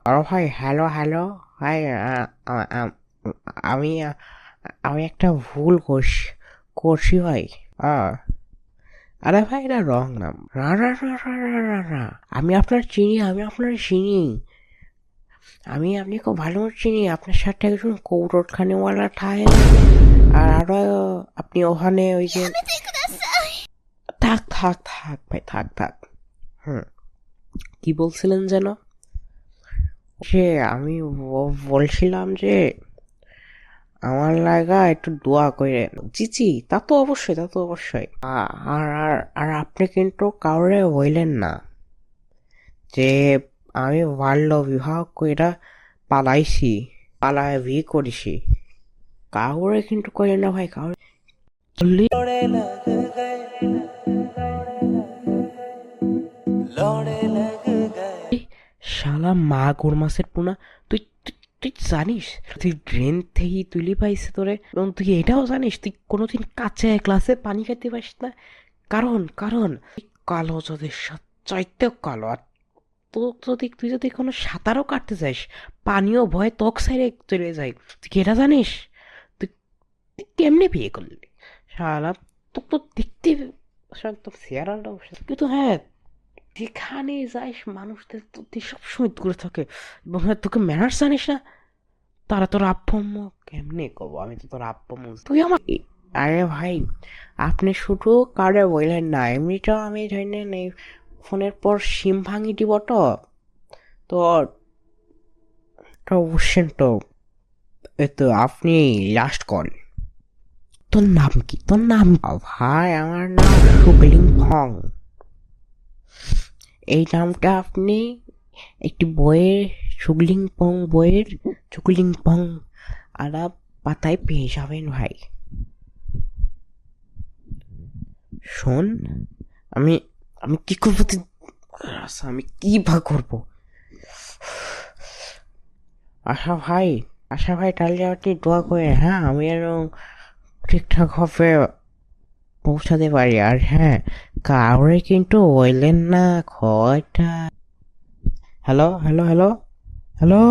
আর ভাই, hello hello ভাই। আমি আমি একটা ভুল করছি ভাই। আহ, আরে ভাই, এটা রং নাম। না না না না না না না। আমি আপনার চিনি। আপনি খুব ভালো করে চিনি। আপনার সাথে একজন কৌরটখানিওয়ালা ঠায় না। আর আরো আপনি ওখানে ওই যে, থাক থাক থাক ভাই, থাক থাক। হুম, কি বলছিলেন যেন? যে আমি বলছিলাম যে আমার লাগা একটু দোয়া কইরেন। জি জি, তা তো অবশ্যই। আর আর আর আপনি কিন্তু কাউরে বললেন না যে আমি বাল্য বিবাহ কইরা পালাইছি, পালায় বিয়ে করেছি। কাউরে কিন্তু কইলেন না ভাই, কাউরে বললি শালা মা গোর মাসের পোনা। তুই তুই তুই জানিস তুই ড্রেন থেকে তুলি পাইছে তোরে, এবং তুই এটাও জানিস তুই কোনোদিন কাছে ক্লাসে পানি খাইতে পারিস না। কারণ তুই কালো, যদি চাইতেও কালো। আর তুই যদি কোনো সাঁতারও কাটতে যাস, পানিও ভয় ত্বক সাইডে চলে যায়। তুই কি এটা জানিস? তুই তুই কেমনে বিয়ে করলি শালা? তোর তো দেখতে তোর চেহারাটাও, কিন্তু হ্যাঁ, যেখানে যাইস মানুষদের তো তুই সবসময় দূরে থাকে। এবং হ্যাঁ, তোকে ম্যানার্স জানিস না। তারা তোর আব্বু কেমনে কব, আমি তো তোর আব্বু তুই আমার আরে ভাই, আপনি শুধু কারে বললেন না, এমনিটাও আমি ধরেন এই ফোনের পর সিম ভাঙি দিব তো। তো তো বুঝছেন তো, এই তো আপনি লাস্ট কল। তোর নাম কি? তোর নাম ভাই, আমার নাম সুকলিং ফং। এই নামটা আপনি একটি বইয়ের, সুগলিং পং বইয়ের চুকলিং পং আলাপ পাতায় পেয়ে যাবেন ভাই। শোন, আমি আমি কি করবো তুই, আচ্ছা আমি কি বা করবো? আশা ভাই, আশা ভাই, তাহলে আপনি দোয়া করে, হ্যাঁ, আমি যেন ঠিকঠাক ভাবে পৌঁছাতে পারি। আর হ্যাঁ, কাউরে কিন্তু বললেন না খয়টা। Hello hello hello hello.